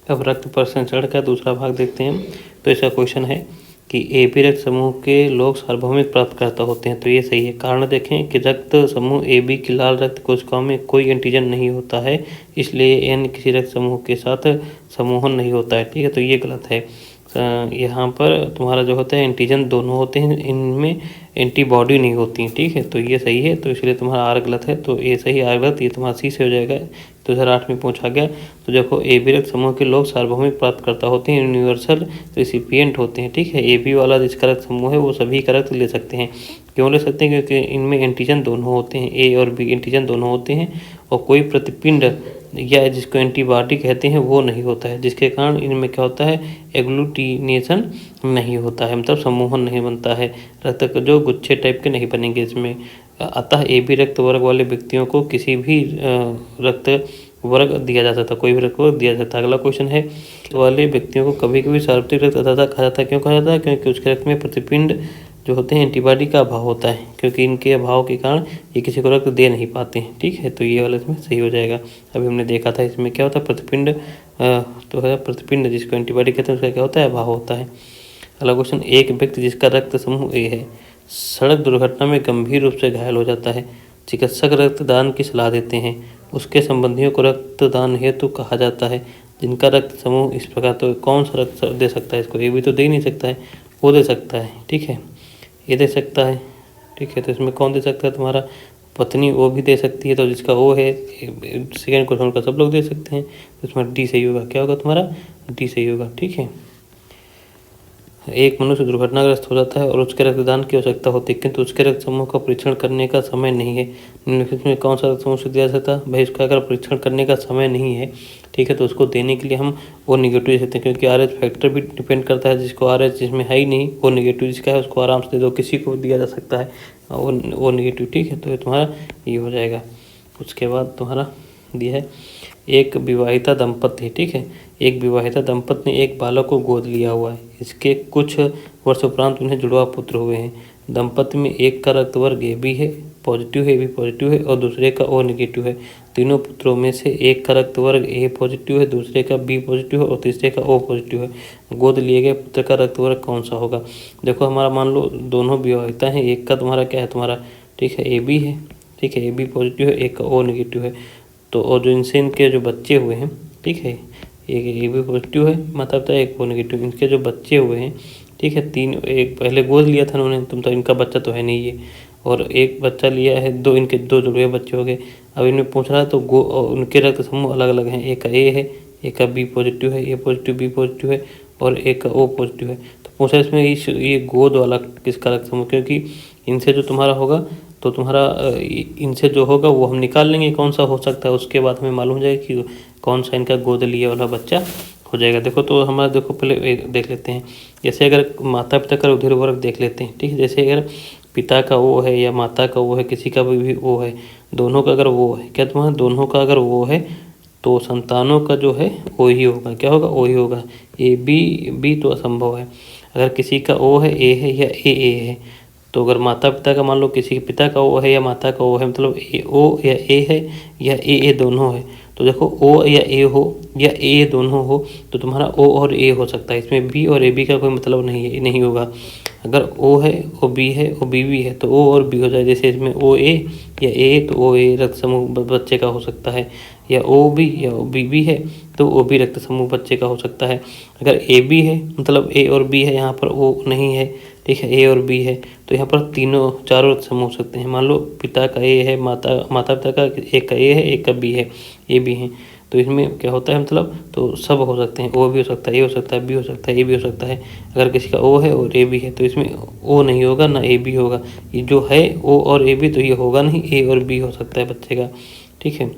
अब रक्त परिसंचरण का दूसरा भाग देखते हैं। तो इसका क्वेश्चन है कि ए बी रक्त समूह के लोग सार्वभौमिक प्राप्तकर्ता होते हैं। तो ये सही है। कारण देखें कि रक्त समूह ए बी की लाल रक्त कोशिकाओं में कोई एंटीजन नहीं होता है, इसलिए एन किसी रक्त समूह के साथ समूहन नहीं होता है। ठीक है, तो ये गलत है। यहाँ पर तुम्हारा जो होता है एंटीजन दोनों होते हैं, इनमें एंटीबॉडी नहीं होती। ठीक है, तो ये सही है। तो इसलिए तुम्हारा आर गलत है। तो ए सही, आर गलत। ये तुम्हारा सी से हो जाएगा। 2008 में पूछा गया। तो देखो ए बी रक्त समूह के लोग सार्वभौमिक प्राप्तकर्ता होते हैं, यूनिवर्सल रिसिपिएंट होते हैं। ठीक है, ए बी वाला जिसका रक्त समूह है वो सभी का रक्त ले सकते हैं। क्यों ले सकते हैं? क्योंकि इनमें एंटीजन दोनों होते हैं, ए और बी एंटीजन दोनों होते हैं, और कोई प्रतिपिंड या जिसको एंटीबॉडी कहते हैं वो नहीं होता है, जिसके कारण इनमें क्या होता है, एग्लूटिनेशन नहीं होता है, मतलब समूहन नहीं बनता है। रक्त जो गुच्छे टाइप के नहीं बनेंगे इसमें। अतः ए बी रक्त वर्ग वाले व्यक्तियों को किसी भी रक्त वर्ग दिया जा सकता, कोई भी रक्त वर्ग दिया जाता है। अगला क्वेश्चन है, वाले व्यक्तियों को कभी कभी सार्वत्रिक रक्तदाता कहा जाता है। क्यों कहा जाता है? क्योंकि उसके रक्त में प्रतिपिंड जो होते हैं एंटीबॉडी का अभाव होता है, क्योंकि इनके अभाव के कारण ये किसी को रक्त दे नहीं पाते हैं। ठीक है, तो ये वाला इसमें सही हो जाएगा। अभी हमने देखा था इसमें क्या होता है, प्रतिपिंड तो है प्रतिपिंड जिसको एंटीबॉडी कहते हैं, उसका क्या होता है, अभाव होता है। अगला क्वेश्चन, एक व्यक्ति जिसका रक्त समूह ए है सड़क दुर्घटना में गंभीर रूप से घायल हो जाता है, चिकित्सक रक्तदान की सलाह देते हैं, उसके संबंधियों को रक्तदान हेतु कहा जाता है। जिनका रक्त समूह इस प्रकार, तो कौन सा रक्त दे सकता है इसको? ए भी तो दे ही नहीं सकता है, वो दे सकता है। ठीक है, ये दे सकता है। ठीक है, तो इसमें कौन दे सकता है? तुम्हारा पत्नी, वो भी दे सकती है। तो जिसका वो है सेकेंड क्वेश्चन का सब लोग दे सकते हैं। तो इसमें डी सही होगा। क्या होगा तुम्हारा? डी सही होगा। ठीक है, एक मनुष्य दुर्घटनाग्रस्त हो जाता है और उसके रक्तदान की आवश्यकता होती है, किंतु उसके रक्त समूह का परीक्षण करने का समय नहीं है। निम्नलिखित में कौन सा रक्त समूह से दिया जा सकता है? भाई उसका अगर परीक्षण करने का समय नहीं है, ठीक है, तो उसको देने के लिए हम वो निगेटिव दे सकते हैं, क्योंकि आर एच फैक्टर भी डिपेंड करता है। जिसको आर एच जिसमें है ही नहीं, वो निगेटिव जिसका है उसको आराम से दे दो, किसी को दिया जा सकता है वो निगेटिव। ठीक है, तो ये तुम्हारा ये हो जाएगा। उसके बाद तुम्हारा दिया है, एक विवाहिता दंपति। ठीक है, एक विवाहिता दंपति ने एक बालक को गोद लिया हुआ है। इसके कुछ वर्ष उपरांत उन्हें जुड़वा पुत्र हुए हैं। दंपति में एक का रक्त वर्ग ए बी है, पॉजिटिव है, ए बी पॉजिटिव है, और दूसरे का ओ नेगेटिव है। तीनों पुत्रों में से एक का रक्त वर्ग ए पॉजिटिव है, दूसरे का बी पॉजिटिव है, और तीसरे का ओ पॉजिटिव है। गोद लिए गए पुत्र का रक्त वर्ग कौन सा होगा? देखो, हमारा मान लो दोनों विवाहिता हैं, एक का तुम्हारा क्या है तुम्हारा, ठीक है, ए बी है। ठीक है, ए बी पॉजिटिव है, एक का ओ नेगेटिव है। तो और जो इनसे इनके जो बच्चे हुए हैं, ठीक है, एक ए बी पॉजिटिव है माता पिता, एक ओ नेगेटिव, इनके जो बच्चे हुए हैं, ठीक है, तीन, एक पहले गोद लिया था उन्होंने, तुम तो इनका बच्चा तो है नहीं ये, और एक बच्चा लिया है, दो इनके दो जुड़वे बच्चे हो गए। अब इनमें पूछ रहा है तो उनके रक्त समूह अलग अलग हैं, एक का ए है, एक का बी पॉजिटिव है, ए पॉजिटिव बी पॉजिटिव है, और एक का ओ पॉजिटिव है। तो पूछा इसमें ये गोद वाला किसका रक्त समूह, क्योंकि इनसे जो तुम्हारा होगा तो तुम्हारा इनसे जो होगा वो हम निकाल लेंगे कौन सा हो सकता है, उसके बाद हमें मालूम हो जाएगा कि कौन सा इनका गोद लिए वाला बच्चा हो जाएगा। देखो, तो हमारा देखो पहले देख लेते हैं। जैसे अगर माता पिता का उधर वर्ग देख लेते हैं। ठीक है, जैसे अगर पिता का वो है या माता का वो है, किसी का भी वो है, दोनों का अगर वो है, क्या तुम्हारा दोनों का अगर वो है तो संतानों का जो है वो ही होगा। क्या होगा? वो ही होगा। ए बी तो असंभव है। अगर किसी का ओ है, ए है या ए है, तो अगर माता पिता का मान लो किसी के पिता का ओ है या माता का ओ है, मतलब ए ओ या ए है या ए दोनों है, तो देखो ओ या ए हो या ए दोनों हो तो तुम्हारा ओ और ए हो सकता है। इसमें बी और ए बी का कोई मतलब नहीं होगा। अगर ओ है, ओ बी है, ओ बी भी है, तो ओ और बी हो जाए। जैसे इसमें ओ ए या ए, तो ओ ए रक्त समूह बच्चे का हो सकता है, या ओ बी या ओ बी भी है तो ओ बी रक्त समूह बच्चे का हो सकता है। अगर ए बी है, मतलब ए और बी है, यहाँ पर ओ नहीं है, ठीक है, ए और बी है, तो यहाँ पर तीनों चारों रक्त समूह हो सकते हैं। मान लो पिता का ए है, माता पिता का एक का ए है, एक का बी है, ए बी है, तो इसमें क्या होता है, मतलब तो सब हो सकते हैं। ओ भी हो सकता है, ए हो सकता है, बी हो सकता है, ए भी हो सकता है। अगर किसी का ओ है और ए बी है तो इसमें ओ नहीं होगा ना ए बी होगा। ये जो है ओ और ए बी, तो ये होगा नहीं, ए और बी हो सकता है बच्चे का। ठीक है,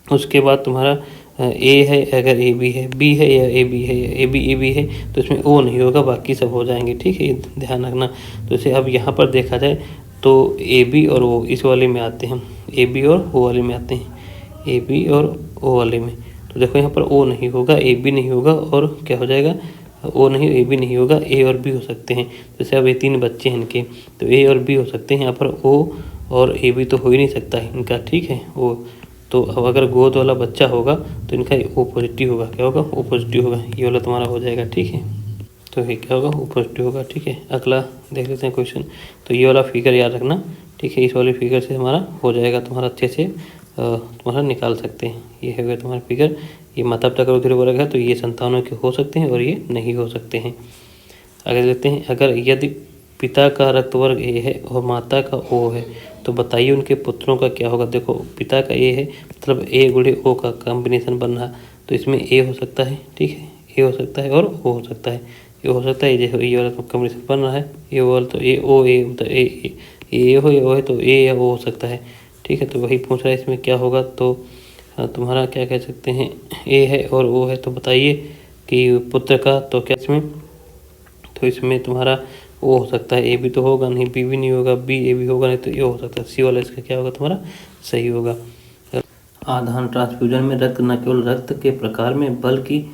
उसके बाद तुम्हारा ए है, अगर ए बी है, बी है या ए बी है, या ए बी है, तो इसमें ओ नहीं होगा, बाकी सब हो जाएंगे। ठीक है, ये ध्यान रखना। तो इसे अब यहाँ पर देखा जाए तो ए बी और ओ इस वाले में आते हैं, ए बी और ओ वाले में आते हैं, ए बी और ओ वाले में। तो देखो यहाँ पर ओ नहीं होगा, ए बी नहीं होगा, और क्या हो जाएगा, ओ नहीं, ए बी नहीं होगा, ए और बी हो सकते हैं। जैसे अब ये तीन बच्चे हैं इनके, तो ए और बी हो सकते हैं। यहाँ पर ओ और ए बी तो हो ही नहीं सकता है इनका। ठीक है, ओ तो अब अगर गोद वाला बच्चा होगा तो इनका ओ पॉजिटिव होगा। क्या होगा? ओ पॉजिटिव होगा। ये वाला तुम्हारा हो जाएगा। ठीक है, तो ये क्या होगा? ओ पॉजिटिव होगा। ठीक है, अगला देख लेते हैं क्वेश्चन। तो ये वाला फिगर याद रखना। ठीक है, इस वाले फिगर से हमारा हो जाएगा, तुम्हारा अच्छे से तुम्हारा निकाल सकते हैं। ये है तुम्हारा फिगर। ये माता पिता का रुधिर वर्ग है, तो ये संतानों के हो सकते हैं और ये नहीं हो सकते हैं। आगे देखते हैं, अगर यदि पिता का रक्त वर्ग ए है और माता का ओ है तो बताइए उनके पुत्रों का क्या होगा। देखो, पिता का ए है मतलब ए गुणे ओ का कॉम्बिनेशन बन रहा, तो इसमें ए हो सकता है। ठीक है, ए हो सकता है और ओ हो सकता है। ये हो सकता है, ये वाला कॉम्बिनेशन बन रहा है, ये वाला तो ए ओ ए मतलब ए हो तो ए या ओ हो सकता है। ठीक है, तो वही पूछ रहा है इसमें क्या होगा। तो तुम्हारा क्या कह सकते हैं, ए है और ओ है, तो बताइए कि पुत्र का तो क्या तो इसमें तुम्हारा ओ हो सकता है। ए भी तो होगा नहीं, बी भी नहीं होगा, बी ए भी होगा नहीं, तो ए हो सकता है। सी वाला इसका क्या होगा तुम्हारा सही होगा। आधान ट्रांसफ्यूजन में रक्त न केवल रक्त के प्रकार में बल्कि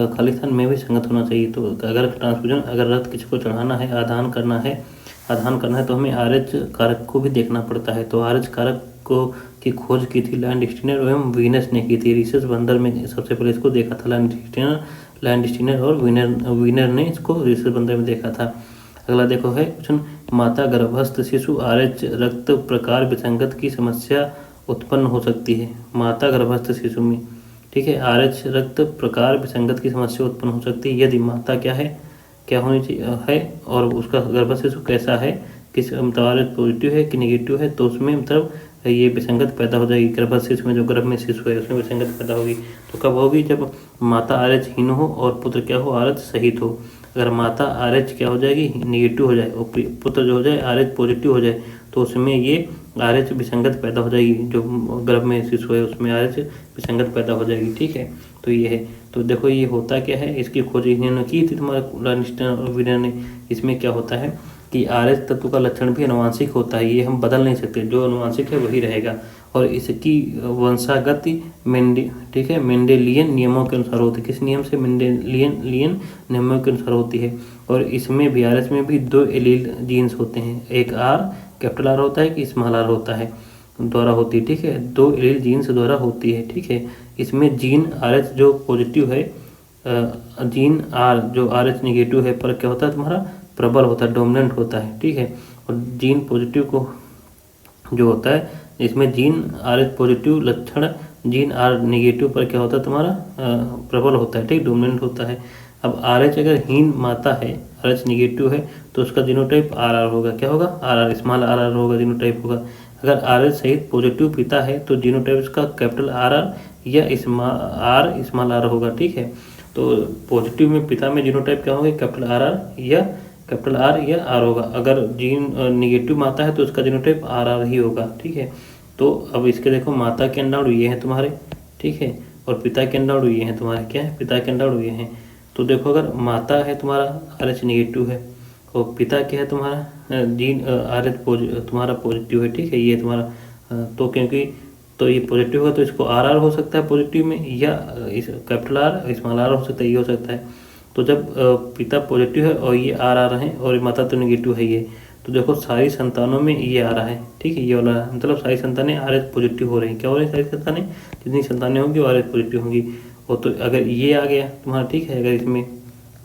खालिस्तान में भी संगत होना चाहिए। तो अगर ट्रांसफ्यूजन, अगर रक्त किसी को चढ़ाना है, आधान करना है तो हमें आरएच कारक को भी देखना पड़ता है। तो आरएच कारक को की खोज की थी लैंडस्टीनर एवं वीनस ने की थी। रिसर्च बंदर में सबसे पहले इसको देखा था लैंडस्टीनर और वीनर ने इसको रिसर्च बंदर में देखा था। अगला देखो है क्वेश्चन, माता गर्भस्थ शिशु आरएच रक्त प्रकार विसंगत की समस्या उत्पन्न हो सकती है। माता गर्भस्थ शिशु में, ठीक है, आरएच रक्त प्रकार विसंगत की समस्या उत्पन्न हो सकती है यदि माता क्या होनी चाहिए है और उसका गर्भस्थ शिशु कैसा है, किस मतलब आरएच पॉजिटिव है कि नेगेटिव है, तो उसमें मतलब ये विसंगत पैदा हो जाएगी। गर्भस्थ शिशु में, जो गर्भ में शिशु है उसमें विसंगत पैदा होगी। तो कब होगी? जब माता आरएच हीन हो और पुत्र क्या हो? आरएच सहित हो। अगर माता आरएच क्या हो जाएगी? नेगेटिव हो जाए और पुत्र जो हो जाए आरएच पॉजिटिव हो जाए, तो उसमें ये आरएच विसंगत पैदा हो जाएगी। जो गर्भ में शिशु है उसमें आरएच विसंगत पैदा हो जाएगी। ठीक है, तो ये है। तो देखो ये होता क्या है, इसकी खोज इन्होंने की थी तुम्हारे लैंडस्टीनर और वीनर ने। इसमें क्या होता है कि आरएच तत्व का लक्षण भी अनुवांशिक होता है, ये हम बदल नहीं सकते, जो अनुवांशिक है वही रहेगा। और इसकी वंशागति ठीक है, मेंडेलियन नियमों के अनुसार होती है। किस नियम से? मेंडेलियन नियमों के अनुसार होती है। और इसमें भी आरएच में भी 2 एलील जीन्स होते हैं, एक आर कैपिटल आर होता है कि स्मॉल आर होता है द्वारा होती है। ठीक है, 2 एलील जीन्स द्वारा होती है। ठीक है, इसमें जीन आरएच जो पॉजिटिव है, जीन आर जो आरएच निगेटिव है पर क्या होता है तुम्हारा प्रबल होता है, डोमिनेंट होता है। ठीक है, और जीन पॉजिटिव को जो होता है इसमें जीन आरएच पॉजिटिव लक्षण जीन आर नेगेटिव पर क्या होता है तुम्हारा प्रबल होता है। ठीक, डोमिनेंट होता है। अब आरएच अगर हीन माता है, आरएच नेगेटिव है, तो उसका जीनोटाइप आरआर होगा। क्या होगा? आरआर, स्मॉल आरआर होगा, जीनोटाइप होगा। अगर आरएच सहित पॉजिटिव पिता है तो जीनोटाइप उसका कैपिटल आरआर या स्मॉल आर होगा। ठीक है, तो पॉजिटिव में पिता में जीनोटाइप क्या होगा? कैपिटल आर या आर होगा। अगर जीन निगेटिव माता है तो उसका जीनोटाइप आर ही होगा। ठीक है, तो अब इसके देखो माता के अंडाणु ये हैं तुम्हारे। ठीक है, और पिता के अंडाणु ये हैं तुम्हारे। क्या है? पिता के अंडाणु ये हैं। तो देखो अगर माता है तुम्हारा आरएच नेगेटिव है और पिता क्या है तुम्हारा जीन आरएच तुम्हारा पॉजिटिव है। ठीक है, ये तुम्हारा तो क्योंकि तो ये पॉजिटिव होगा तो इसको आर हो सकता है पॉजिटिव में, या इस कैपिटल आर स्मॉल आर हो सकता है, ये हो सकता है। तो जब पिता पॉजिटिव है और ये आर है और माता तो नेगेटिव है ये, तो देखो सारी संतानों में ये आ रहा है। ठीक है, ये वाला मतलब सारी संतानें आरएच पॉजिटिव हो रही हैं। क्या हो रही है? सारी संतानें, जितनी संतानें होंगी वो आरएच पॉजिटिव होंगी। और तो अगर ये आ गया तुम्हारा, ठीक है, अगर इसमें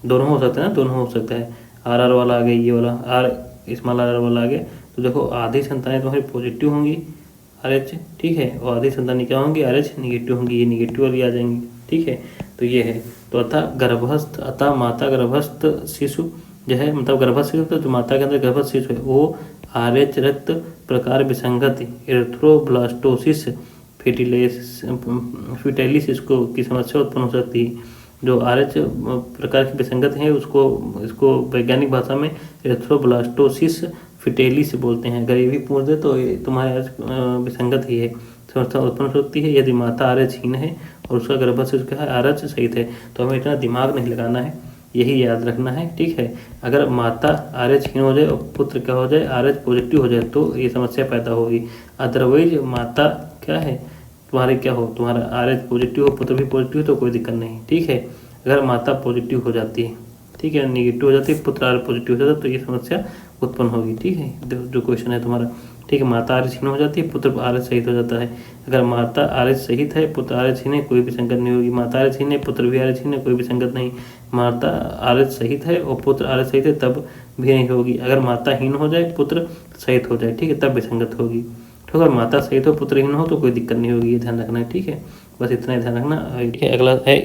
दोनों हो सकते हैं ना, दोनों हो सकता है, आर वाला आ गया, ये वाला आर स्मॉल आर वाला आ गया, तो देखो आधी संतानें तुम्हारी पॉजिटिव होंगी आरएच। ठीक है, और आधी संतानें क्या होंगी? आरएच निगेटिव होंगी, ये निगेटिव वाली आ जाएंगी। ठीक है, तो ये है। तो अतः माता गर्भस्थ शिशु जो है, मतलब गर्भस्थ शिशु, तो जो माता के अंदर गर्भस्थ शिशु है वो आरएच रक्त प्रकार विसंगत एरिथ्रोब्लास्टोसिस फिटेलिस इसको की समस्या उत्पन्न हो सकती है। जो आरएच प्रकार की विसंगत है इसको वैज्ञानिक भाषा में एरिथ्रोब्लास्टोसिस फिटेलिस बोलते हैं। अगर ये भी पूछ दे तो ये तुम्हारे विसंगत ही है, समस्या उत्पन्न हो सकती है यदि माता आरएच हीन है और उसका गर्भस्थ शिशु क्या है? आरएच सहित है। तो हमें इतना दिमाग नहीं लगाना है, यही याद रखना है। ठीक है, अगर माता आरएच हीन हो जाए और पुत्र क्या हो जाए? आरएच पॉजिटिव हो जाए तो ये समस्या पैदा होगी। अदरवाइज माता क्या है तुम्हारे क्या हो? तुम्हारा आरएच पॉजिटिव हो, पुत्र भी पॉजिटिव हो तो कोई दिक्कत नहीं। ठीक है, अगर माता पॉजिटिव हो जाती है, ठीक है, नेगेटिव हो जाती है, पुत्र आर पॉजिटिव हो जाता है तो ये समस्या उत्पन्न होगी। ठीक है, जो क्वेश्चन है तुम्हारा ठीक है। माता RH हो जाती है, पुत्र RH सहित हो जाता है। अगर माता RH सहित है, पुत्र RH है, कोई भी संगत नहीं होगी। माता RH है, पुत्र भी RH है, कोई भी संगत नहीं। माता RH सहित है और पुत्र RH सहित है, तब भी नहीं होगी। अगर माताहीन हो जाए, पुत्र सहित हो जाए, ठीक है, तब भी संगत होगी। तो अगर माता सहित हो, पुत्रहीन हो तो कोई दिक्कत नहीं होगी, ये ध्यान रखना है, ठीक है। बस इतना ही ध्यान रखना। ठीक है, अगला है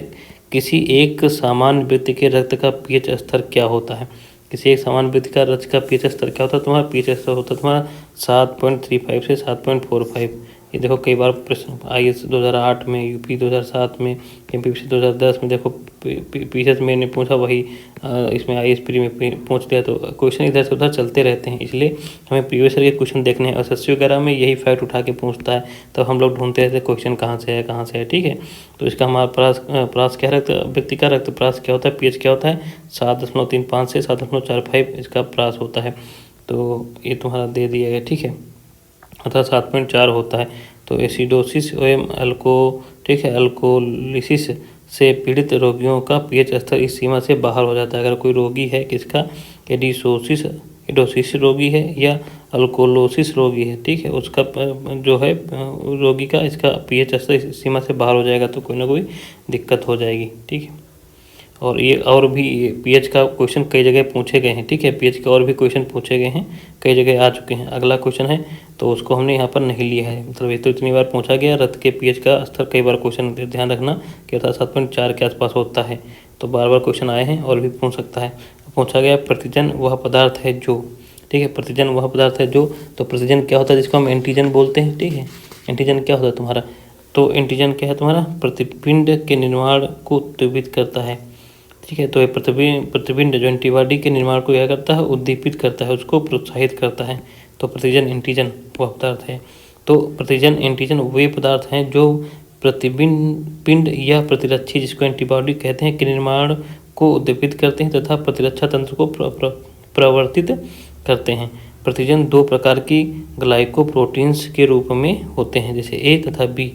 किसी एक सामान्य व्यक्ति के रक्त का पीएच स्तर क्या होता है। किसी एक सामान्य व्यक्ति का रक्त का पीएच स्तर क्या होता है तुम्हारा? पीएच स्तर होता है तुम्हारा 7.35 से 7.45। ये देखो कई बार प्रश्न IAS 2008 में, यूपी 2007 में, MPPC 2010 में देखो पीएच मैंने पूछा, वही इसमें IAS प्री में पूछ दिया। तो क्वेश्चन इधर से उधर चलते रहते हैं, इसलिए हमें प्रीवियस ईयर के क्वेश्चन देखने हैं। SSC वगैरह में यही फैक्ट उठा के पूछता है, तो हम लोग ढूंढते रहते हैं क्वेश्चन कहाँ से है, कहाँ से है, ठीक है। तो इसका हमारा प्रास क्या रक्त व्यक्ति का रक्त प्रास क्या होता है, पीएच क्या होता है? 7.35 से 7.45 इसका प्रास होता है। तो ये तुम्हारा दे दिया गया, ठीक है, अर्थात 7.4 होता है। तो एसिडोसिस एवं ठीक है, अल्कोलिसिस से पीड़ित रोगियों का पीएच स्तर इस सीमा से बाहर हो जाता है। अगर कोई रोगी है, किसका? एसिडोसिस रोगी है या अल्कोलोसिस रोगी है, ठीक है, उसका जो है रोगी का इसका पीएच स्तर इस सीमा से बाहर हो जाएगा, तो कोई ना कोई दिक्कत हो जाएगी, ठीक है। और ये और भी पीएच का क्वेश्चन कई जगह पूछे गए हैं, ठीक है, पीएच के और भी क्वेश्चन पूछे गए हैं, कई जगह आ चुके हैं। अगला क्वेश्चन है तो उसको हमने यहाँ पर नहीं लिया है, मतलब ये तो इतनी बार पूछा गया। रक्त के पीएच का स्तर कई बार क्वेश्चन ध्यान रखना कि अर्थात 7.4 के आसपास होता है। तो बार बार क्वेश्चन आए हैं और भी पूछ सकता है। पूछा गया प्रतिजन वह पदार्थ है जो, ठीक है, प्रतिजन वह पदार्थ है जो, तो प्रतिजन क्या होता है? जिसको हम एंटीजन बोलते हैं, ठीक है। एंटीजन क्या होता है तुम्हारा? तो एंटीजन क्या है तुम्हारा? प्रतिपिंड के निर्माण को उत्तेजित करता है, ठीक है। तो ये प्रतिपिंड जो एंटीबॉडी के निर्माण को क्या करता है? उद्दीपित करता है, उसको प्रोत्साहित करता है। तो प्रतिजन एंटीजन वह पदार्थ है। तो प्रतिजन एंटीजन वे पदार्थ हैं जो प्रतिपिंड या प्रतिरक्षी, जिसको एंटीबॉडी कहते हैं, के निर्माण को उद्दीपित करते हैं तथा प्रतिरक्षा तंत्र को प्रवर्तित करते हैं। प्रतिजन दो प्रकार की ग्लाइकोप्रोटीन्स के रूप में होते हैं, जैसे ए तथा बी।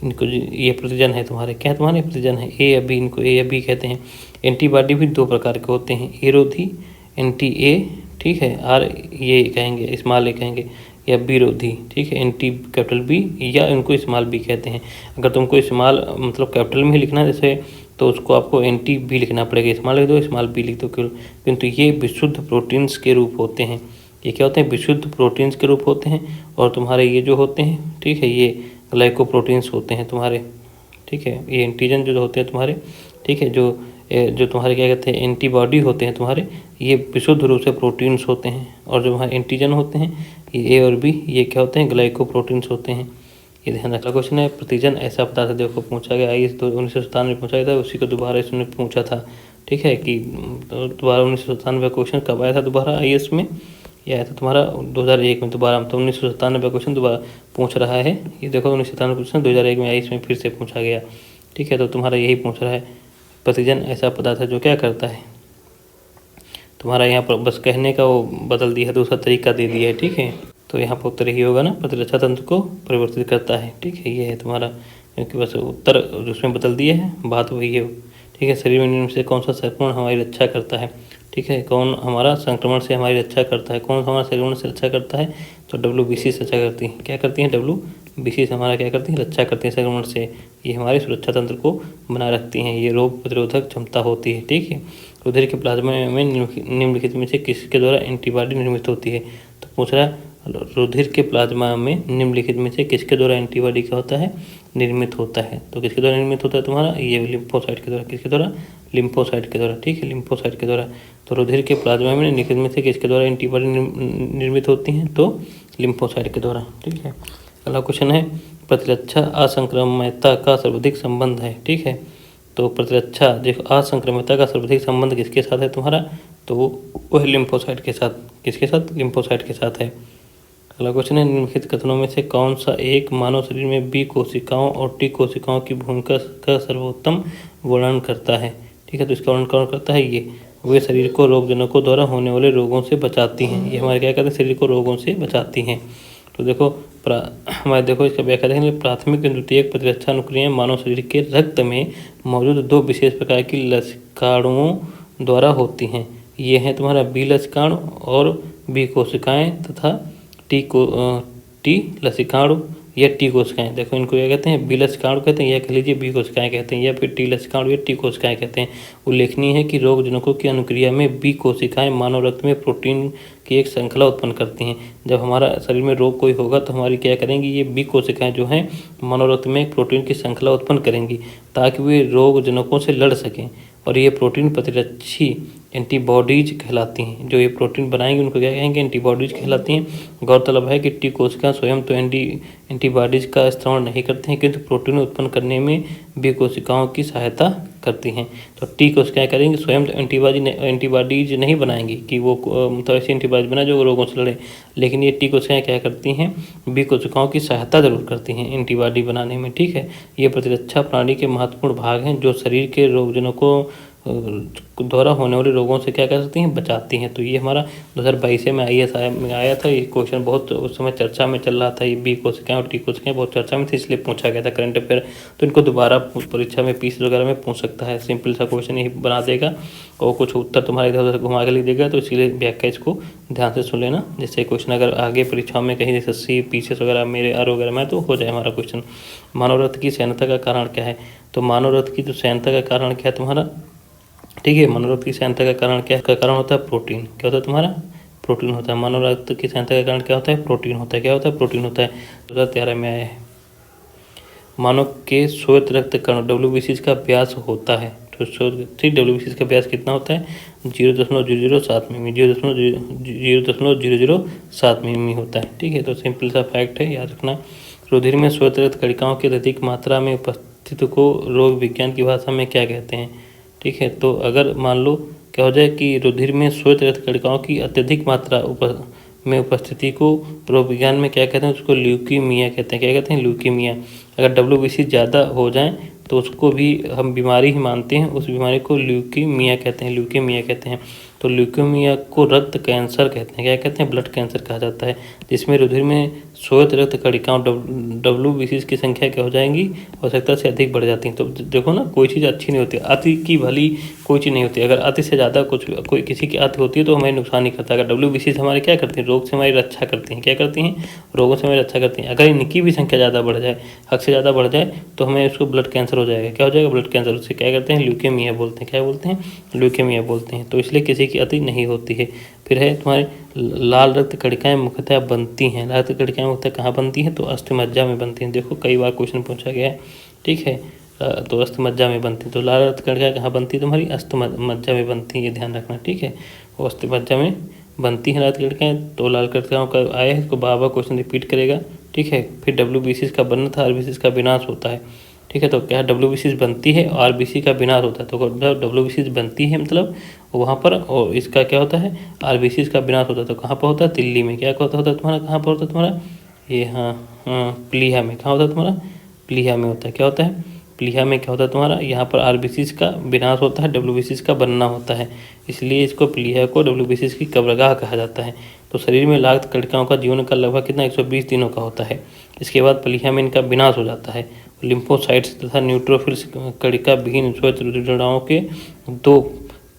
इनको ये प्रतिजन है तुम्हारे, क्या तुम्हारे प्रतिजन है? ए या बी, इनको ए या बी कहते हैं। एंटीबॉडी भी दो प्रकार के होते हैं, एरोधी एंटी ए, ठीक है, आर ये कहेंगे, स्मॉल ए कहेंगे, या विरोधी, ठीक है, एंटी कैपिटल बी, या इनको स्मॉल बी कहते हैं। अगर तुमको स्मॉल मतलब कैपिटल में ही लिखना है जैसे, तो उसको आपको एंटी बी लिखना पड़ेगा, स्मॉल लिख दो, स्मॉल बी लिख दो केवल। किंतु ये विशुद्ध प्रोटीन्स के रूप होते हैं। ये क्या होते हैं? विशुद्ध प्रोटीन्स के रूप होते हैं। और तुम्हारे ये जो होते हैं, ठीक है, ये ग्लाइकोप्रोटीन्स होते हैं तुम्हारे, ठीक है। ये एंटीजन जो होते हैं तुम्हारे, ठीक है, जो तुम्हारे क्या कहते हैं एंटीबॉडी होते हैं तुम्हारे, ये विशुद्ध रूप से प्रोटीन्स होते हैं। और जो वहाँ एंटीजन होते हैं, ये ए और बी, ये क्या होते हैं? ग्लाइकोप्रोटीन्स होते हैं। ये ध्यान रखना। क्वेश्चन है प्रतिजन ऐसा पदार्थ देखो पूछा गया, IAS 1997 में पूछा गया था, उसी को दोबारा इसने पूछा था, ठीक है, कि दोबारा 1997 क्वेश्चन कब आया था दोबारा IAS में? यह आया था तुम्हारा 2001 में दोबारा। तो 1997 क्वेश्चन दोबारा पूछ रहा है। ये देखो 1997 क्वेश्चन 2001 में IAS में फिर से पूछा गया, ठीक है। तो तुम्हारा यही पूछ रहा है, प्रतिजन ऐसा पदार्थ है जो क्या करता है तुम्हारा। यहाँ पर बस कहने का वो बदल दिया है, दूसरा तरीका दे दिया है, ठीक है। तो यहाँ पर उत्तर ही होगा ना, प्रतिरक्षा तंत्र को परिवर्तित करता है, ठीक है, ये है तुम्हारा, क्योंकि बस उत्तर उसमें बदल दिया है, बात वही है, ठीक है। शरीर में से कौन सा संक्रमण हमारी रक्षा करता है, ठीक है, कौन हमारा संक्रमण से हमारी रक्षा करता है, कौन हमारा संक्रमण से रक्षा करता है? तो WBC से रक्षा करती है। क्या करती हैं? WBC से हमारा क्या करती हैं? रक्षा करती हैं संक्रमण से। ये हमारे सुरक्षा तंत्र को बनाए रखती हैं, ये रोग प्रतिरोधक क्षमता होती है, ठीक है। रुधिर के प्लाज्मा में निम्नलिखित में से किसके द्वारा एंटीबॉडी निर्मित होती है? तो पूछ रहा है रुधिर के प्लाज्मा में निम्नलिखित में से किसके द्वारा एंटीबॉडी क्या होता है? निर्मित होता है। तो किसके द्वारा निर्मित होता है तुम्हारा? ये लिम्फोसाइट के द्वारा। किसके द्वारा? लिम्फोसाइट के द्वारा, ठीक है, लिम्फोसाइट के द्वारा। तो रुधिर के प्लाज्मा में निम्नलिखित में से किसके द्वारा एंटीबॉडी निर्मित होती हैं? तो लिम्फोसाइट के द्वारा, ठीक है। अगला क्वेश्चन है प्रतिरक्षा असंक्राम्यता का सर्वाधिक संबंध है, ठीक है। तो प्रतिरक्षा देखो असंक्राम्यता का सर्वाधिक संबंध किसके साथ है तुम्हारा? तो वह लिम्फोसाइट के साथ। किसके साथ? लिम्फोसाइट के साथ है। अगला क्वेश्चन है निम्नलिखित कथनों में से कौन सा एक मानव शरीर में बी कोशिकाओं और टी कोशिकाओं की भूमिका का सर्वोत्तम वर्णन करता है, ठीक है। तो इसका वर्णन कौन करता है? ये वे शरीर को रोगजनकों द्वारा होने वाले रोगों से बचाती हैं। ये हमारे क्या कहते हैं? शरीर को रोगों से बचाती हैं। तो देखो हमारे देखो इसका व्याख्या देखेंगे। प्राथमिक द्वितीयक प्रतिरक्षा अनुक्रियाएं मानव शरीर के रक्त में मौजूद दो विशेष प्रकार की लसिकाणुओं द्वारा होती हैं। ये हैं तुम्हारा बी लसिकाणु और बी कोशिकाएं तथा टी लसिकाणु या टी कोशिकाएं। देखो इनको क्या कहते हैं, बी लसिकाणु कहते हैं, या कह लीजिए बी कोशिकाएं कहते हैं, या फिर टी लसिकाणु या टी कोशिकाएं कहते हैं। उल्लेखनीय है कि रोग जनकों की अनुक्रिया में बी कोशिकाएं मानव रक्त में प्रोटीन की एक श्रृंखला उत्पन्न करती हैं। जब हमारा शरीर में रोग कोई होगा तो हमारी क्या करेंगी, ये बी कोशिकाएं जो हैं मानव रक्त में एक प्रोटीन की श्रृंखला उत्पन्न करेंगी ताकि वे रोग जनकों से लड़ सकें, और ये प्रोटीन प्रतिरक्षी एंटीबॉडीज कहलाती हैं। जो ये प्रोटीन बनाएंगे उनको क्या कहेंगे, एंटीबॉडीज कहलाती हैं। गौरतलब है कि टी कोशिका स्वयं तो एंटीबॉडीज का स्त्राव नहीं करते हैं, किंतु प्रोटीन उत्पन्न करने में बी कोशिकाओं की सहायता करती हैं। तो टी कोशिकाएं करेंगे, स्वयं तो एंटीबॉडीज नहीं बनाएंगी कि वो मतलब ऐसी एंटीबॉडीज बना जो रोगों से लड़े, लेकिन ये टी कोशिकाएं क्या करती हैं, बी कोशिकाओं की सहायता जरूर करती हैं एंटीबॉडी बनाने में। ठीक है, ये प्रतिरक्षा प्रणाली के महत्वपूर्ण भाग हैं जो शरीर के रोगजनकों को द्वारा होने वाले रोगों से क्या कर सकती हैं, बचाती हैं। तो ये हमारा 2022 में IAS में आया था। ये क्वेश्चन बहुत उस समय चर्चा में चल रहा था। ये बी कोशिकाएं और टी कोशिकाएं बहुत चर्चा में थी, इसलिए पूछा गया था करंट अफेयर। तो इनको दोबारा परीक्षा में पीस वगैरह में पूछ सकता है। सिंपल सा क्वेश्चन यही बना देगा और कुछ उत्तर तुम्हारे इधर उधर घुमा के लिख देगा, तो इसीलिए व्याख्या इसको ध्यान से सुन लेना। जैसे क्वेश्चन अगर आगे परीक्षाओं में कहीं SSC PCS वगैरह मेरे आर वगैरह में तो हो जाए हमारा क्वेश्चन। मानव रक्त की सैन्यता का कारण क्या है, तो मानव रक्त की जो सैन्यता का कारण क्या है तुम्हारा, ठीक है, मानव रक्त की सैन्यता का कारण क्या का कारण होता है, प्रोटीन। क्या होता है तुम्हारा, प्रोटीन होता है। मानव रक्त की सैन्यता का कारण क्या होता है, प्रोटीन होता है। क्या होता है, प्रोटीन होता है। 2013 में आया है। मानव के श्वेत रक्त कण WBCs का व्यास होता है, तो WBCs का व्यास कितना होता है, 0.007 मिमी, 0.007 मिमी होता है। ठीक है, तो सिंपल सा फैक्ट है, याद रखना। रुधिर में श्वेत रक्त कणिकाओं की अधिक मात्रा में उपस्थिति को रोग विज्ञान की भाषा में क्या कहते हैं। ठीक है, तो अगर मान लो क्या हो जाए कि रुधिर में श्वेत रक्त कणिकाओं की अत्यधिक मात्रा में उपस्थिति को रोग विज्ञान में क्या कहते हैं, उसको ल्यूकीमिया कहते हैं। क्या कहते हैं, ल्यूकीमिया। अगर WBC ज़्यादा हो जाए तो उसको भी हम बीमारी ही मानते हैं, उस बीमारी को ल्यूकीमिया कहते हैं, ल्यूकीमिया कहते हैं। तो ल्यूकीमिया को रक्त कैंसर कहते हैं। क्या कहते हैं, ब्लड कैंसर कहा जाता है, जिसमें रुधिर में श्वेत रक्त कणिकाओं WBCs की संख्या क्या हो जाएंगी, आवश्यकता से अधिक बढ़ जाती हैं। तो देखो ना, कोई चीज़ अच्छी नहीं होती, अति की भली कोई चीज़ नहीं होती। अगर अति से ज़्यादा कोई किसी की अति होती है तो हमें नुकसान नहीं करता। अगर WBCs हमारे क्या करती हैं, रोग से हमारी रक्षा करती हैं। क्या करती हैं, रोगों से हमारी रक्षा करती हैं। अगर इनकी भी संख्या ज़्यादा बढ़ जाए, हद से ज़्यादा बढ़ जाए, तो हमें उसको ब्लड कैंसर हो जाएगा। क्या हो जाएगा, ब्लड कैंसर। उससे क्या करते हैं, ल्यूकेमिया बोलते हैं। क्या बोलते हैं, ल्यूकेमिया बोलते हैं। तो इसलिए किसी की अति नहीं होती है। फिर है तुम्हारे लाल रक्त कणिकाएं मुख्यतः बनती हैं। लाल रक्त कणिकाएं मुख्यतः कहाँ बनती हैं, तो अस्थिमज्जा में बनती हैं। देखो कई बार क्वेश्चन पूछा गया है। ठीक है, तो अस्थिमज्जा में बनती है। तो लाल रक्त कणिकाएं कहाँ बनती है, तुम्हारी अस्थिमज्जा में बनती है, ये ध्यान रखना। ठीक है, वो अस्थिमज्जा में बनती है लाल रक्त कणिकाएं। तो लाल रक्त कणिकाओं का आया है, इसको बार क्वेश्चन रिपीट करेगा। ठीक है, फिर WBCs का बनना था, RBCs का विनाश होता है। ठीक है, तो क्या WBCs बनती है और RBC का विनाश होता है। तो WBCs बनती है मतलब वहाँ पर, और इसका क्या होता है, RBCs का विनाश होता है। तो कहाँ पर होता है, तिल्ली में। क्या होता है तुम्हारा, कहाँ पर होता है तुम्हारा, ये हाँ प्लीहा में। कहाँ होता है तुम्हारा, प्लीहा में होता है। क्या होता है, प्लीहा में क्या होता है तुम्हारा, यहाँ पर RBCs का विनाश होता है, WBCs का बनना होता है। इसलिए इसको प्लीहा को WBCs की कब्रगाह कहा जाता है। तो शरीर में लाल कणिकाओं का जीवन काल लगभग कितना, 120 दिनों का होता है। इसके बाद प्लीहा में इनका विनाश हो जाता है। लिम्फोसाइट्स तथा न्यूट्रोफिल्स कणिका विहीन श्वेत रुधिराणुओं के दो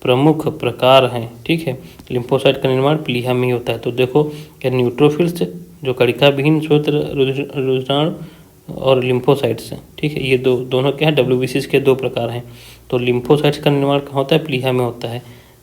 प्रमुख प्रकार हैं। ठीक है, लिम्फोसाइट का निर्माण प्लीहा में ही होता है। तो देखो क्या, न्यूट्रोफिल्स जो कणिका विहीन श्वेत रुधिराणु और लिम्फोसाइट्स। ठीक है, ये दोनों क्या है, WBCs के दो प्रकार हैं। तो लिम्फोसाइट्स का निर्माण कहाँ होता है, प्लीहा में होता है।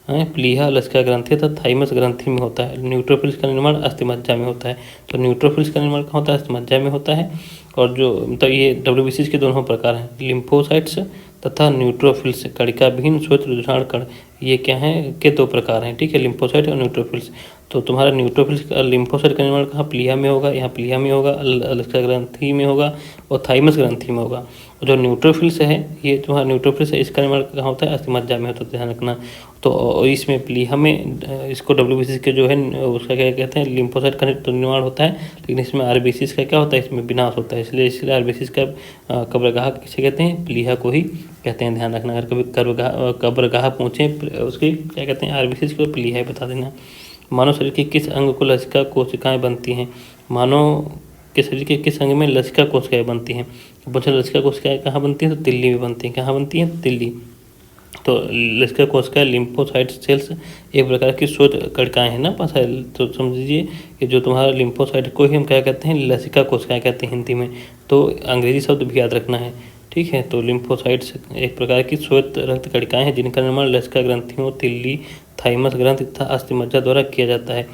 प्लीहा लसिका ग्रंथि तथा थाइमस ग्रंथि में होता है। न्यूट्रोफिल्स का निर्माण अस्थिमज्जा में होता है। तो न्यूट्रोफिल्स का निर्माण कहाँ होता है, अस्थिमज्जा में होता है। और जो मतलब ये WBCs के दोनों प्रकार हैं, लिम्फोसाइट्स तथा न्यूट्रोफिल्स कणिका विहीन श्वेत रुधिराण कण, ये क्या हैं, के दो प्रकार हैं। ठीक है, लिम्फोसाइट और न्यूट्रोफिल्स। तो तुम्हारा न्यूट्रोफिल्स लिम्फोसाइट का निर्माण कहाँ, प्लीहा में होगा, यहाँ प्लीहा में होगा, लसिका ग्रंथि में होगा और थाइमस ग्रंथि में होगा। जो न्यूट्रोफिल्स है, ये तुम्हारा न्यूट्रोफिल्स है, इसका निर्माण कहाँ होता है, अस्थिमज्जा में होता है, ध्यान रखना। तो इसमें प्लीहा में इसको WBCs के जो है उसका क्या कहते हैं, लिम्फोसाइट का तो निर्माण होता है, लेकिन इसमें RBCs का क्या होता है, इसमें विनाश होता है। इसलिए RBCs का कब्रगाह किसे कहते हैं, प्लीहा को ही कहते हैं, ध्यान रखना। अगर कभी कब्रगाह पूछें उसकी क्या कहते हैं, RBCs को प्लीहा बता देना। मानव शरीर के किस अंग को लसिका कोशिकाएं बनती हैं, मानव के शरीर के किस अंग में लसिका कोशिकाएं बनती हैं। लसिका कोशिकाएं कहाँ बनती हैं, तो तिल्ली में बनती हैं। कहाँ बनती हैं, तिल्ली। तो लसिका कोशिका लिम्फोसाइट सेल्स एक प्रकार की श्वेत कणिकाएं हैं ना पास है। तो समझिए कि जो तुम्हारा लिम्फोसाइट को ही हम क्या कहते हैं, लसिका कोशिकाएं कहते हैं हिंदी में। तो अंग्रेजी शब्द भी याद रखना है, ठीक है। तो लिम्फोसाइट्स एक प्रकार की श्वेत रक्त कणिकाएं हैं जिनका निर्माण लसिका ग्रंथियों, तिल्ली, थाइमस ग्रंथि तथा अस्थिमज्जा द्वारा किया जाता है।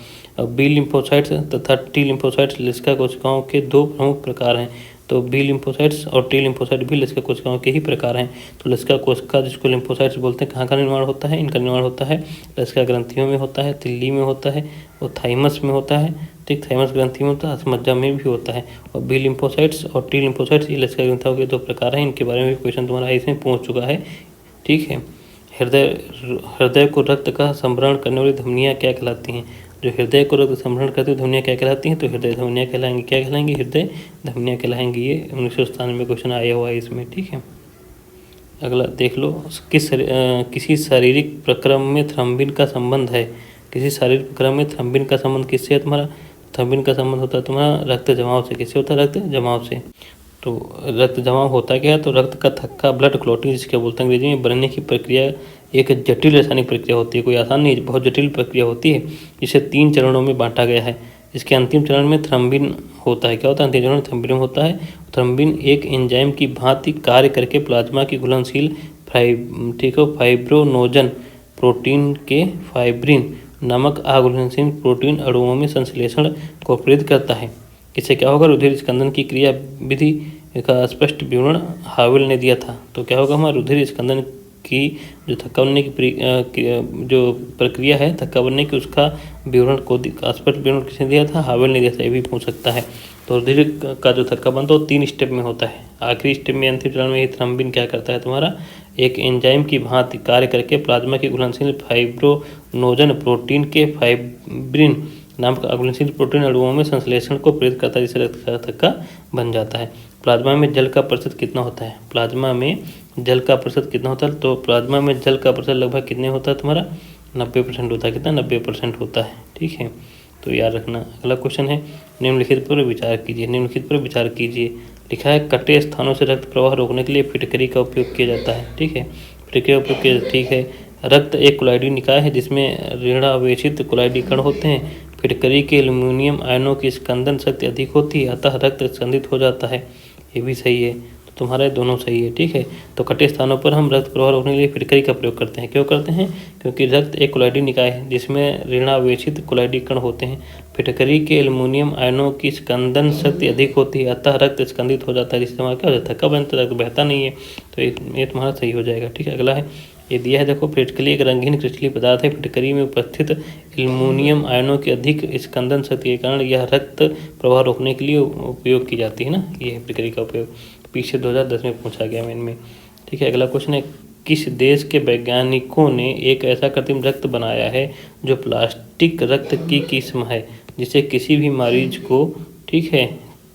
बी लिम्फोसाइट्स तथा टी लिम्फोसाइट्स लसिका कोशिकाओं के दो प्रमुख प्रकार हैं। तो बी लिम्फोसाइट्स और टी लिम्फोसाइट भी लसिका कोशिकाओं के ही प्रकार हैं। तो लसिका कोशिका जिसको लिम्फोसाइट्स बोलते हैं, कहाँ का निर्माण होता है, इनका निर्माण होता है लसिका ग्रंथियों में होता है, तिल्ली में होता है और थाइमस में होता है, ठीक। थाइमस ग्रंथि में होता है, अस्थिमज्जा में भी होता है। और बी लिम्फोसाइट्स और टी लिम्फोसाइट्स ये लसिका ग्रंथियों के दो प्रकार हैं। इनके बारे में भी क्वेश्चन तुम्हारा इसमें पूछ चुका है, ठीक है। हृदय को रक्त का संभरण करने वाली धमनियाँ क्या कहलाती हैं? जो हृदय को रक्त संभरण करती है धमनियाँ क्या कहलाती हैं? तो हृदय धमनियाँ कहलाएंगी। क्या कहलाएंगी? हृदय धमनियाँ कहलाएंगी। ये 1997 में क्वेश्चन आया हुआ है इसमें, ठीक है। अगला देख लो, किसी शारीरिक प्रक्रम में थ्रम्बिन का संबंध है। किसी शारीरिक प्रक्रम में थ्रम्बिन का संबंध किससे है तुम्हारा? थ्रम्बिन का संबंध होता है तुम्हारा रक्त जमाव से। किससे होता है? रक्त जमाव से। तो रक्त जमाव होता क्या है? तो रक्त का थक्का, ब्लड क्लॉटिंग जिसके बोलते हैं अंग्रेजी में, बनने की प्रक्रिया एक जटिल रासायनिक प्रक्रिया होती है, कोई आसान नहीं, बहुत जटिल प्रक्रिया होती है। इसे 3 चरणों में बांटा गया है। इसके अंतिम चरण में थ्रम्बिन होता है। क्या होता है? अंतिम चरण में थ्रम्बिन होता है। थ्रम्बिन एक एंजाइम की भांति कार्य करके प्लाज्मा की घुलनशील फाइब्रोनोजन प्रोटीन के फाइब्रिन नामक अघुलनशील प्रोटीन अणुओं में संश्लेषण को प्रेरित करता है। इससे क्या होगा? रुधिर स्कंदन की क्रिया विधि का स्पष्ट विवरण हावेल ने दिया था। तो क्या होगा? हमारा रुधिर स्कंदन की जो थक्का बनने की जो प्रक्रिया है थक्का बनने की, उसका विवरण को स्पष्ट विवरण किसने दिया था? हावेल ने दिया था। ये भी पूछ सकता है। तो रुधिर का जो थक्का बनता है वो 3 स्टेप में होता है। आखिरी स्टेप में, अंतिम चरण में ये थ्रम्बिन क्या करता है तुम्हारा? एक एंजाइम की भांति कार्य करके प्लाज्मा की घुलनशील फाइब्रोनोजन प्रोटीन के फाइब्रिन नामक अघुलनशील प्रोटीन अणुओं में संश्लेषण को प्रेरित करता है, जिससे रक्त का थक्का बन जाता है। प्लाज्मा में जल का प्रतिशत कितना होता है? प्लाज्मा में जल का प्रतिशत कितना होता है? तो प्लाज्मा में जल का प्रतिशत लगभग कितने होता है तुम्हारा? 90% होता है। कितना? 90% होता है, ठीक है। तो याद रखना। अगला क्वेश्चन है, निम्नलिखित पर विचार कीजिए। निम्नलिखित पर विचार कीजिए। लिखा है, कटे स्थानों से रक्त प्रवाह रोकने के लिए फिटकरी का उपयोग किया जाता है, ठीक है। फिटकरी का उपयोग किया, ठीक है। रक्त एक कोलाइडी निकाय है जिसमें ऋणावेशित कोलाइडी कण होते हैं। फिटकरी के एल्यूमिनियम आयनों की स्कंदन शक्ति अधिक होती है, अतः रक्त स्कंदित हो जाता है। ये भी सही है। तो तुम्हारा दोनों सही है, ठीक है। तो कटे स्थानों पर हम रक्त प्रवाह रोकने के लिए फिटकरी का प्रयोग करते हैं। क्यों करते हैं? क्योंकि रक्त एक कोलाइडी निकाय है जिसमें ऋणावेशित कोलाइडी कण होते हैं। फिटकरी के एल्यूमिनियम आयनों की स्कंदन शक्ति अधिक होती है, अतः रक्त स्कंदित हो जाता है, जिससे हमारा क्या हो जाता है? थक्का बनता है, रक्त बहता नहीं है। तो ये तुम्हारा सही हो जाएगा, ठीक है। अगला है, ये दिया है, देखो, फिटकरी एक रंगीन क्रिस्टलीय पदार्थ है। फिटकरी में उपस्थित एल्यूमिनियम आयनों की अधिक स्कंदन शक्ति के कारण यह रक्त प्रवाह रोकने के लिए उपयोग की जाती है ना। ये है फिटकरी का उपयोग। पीछे 2010 में पूछा गया मेन में, ठीक है। अगला क्वेश्चन है, किस देश के वैज्ञानिकों ने एक ऐसा कृत्रिम रक्त बनाया है जो प्लास्टिक रक्त की किस्म है, जिसे किसी भी मरीज को, ठीक है,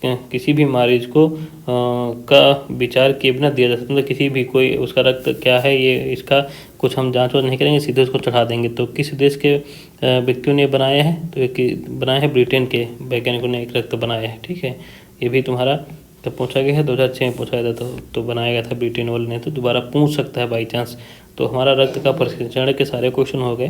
किसी भी मरीज को का विचार किए बिना दिया जा सकता है। मतलब किसी भी कोई उसका रक्त क्या है, ये इसका कुछ हम जांच वाच नहीं करेंगे, सीधे उसको चढ़ा देंगे। तो किस देश के व्यक्तियों ने बनाया है? तो एक बनाया है ब्रिटेन के वैज्ञानिकों ने एक रक्त बनाया है, ठीक है। ये भी तुम्हारा तब पूछा गया है, 2006 में पूछा गया था। तो बनाया गया था ब्रिटेन वाले ने। तो दोबारा पूछ सकता है बाई चांस। तो हमारा रक्त का परीक्षण के सारे क्वेश्चन हो गए।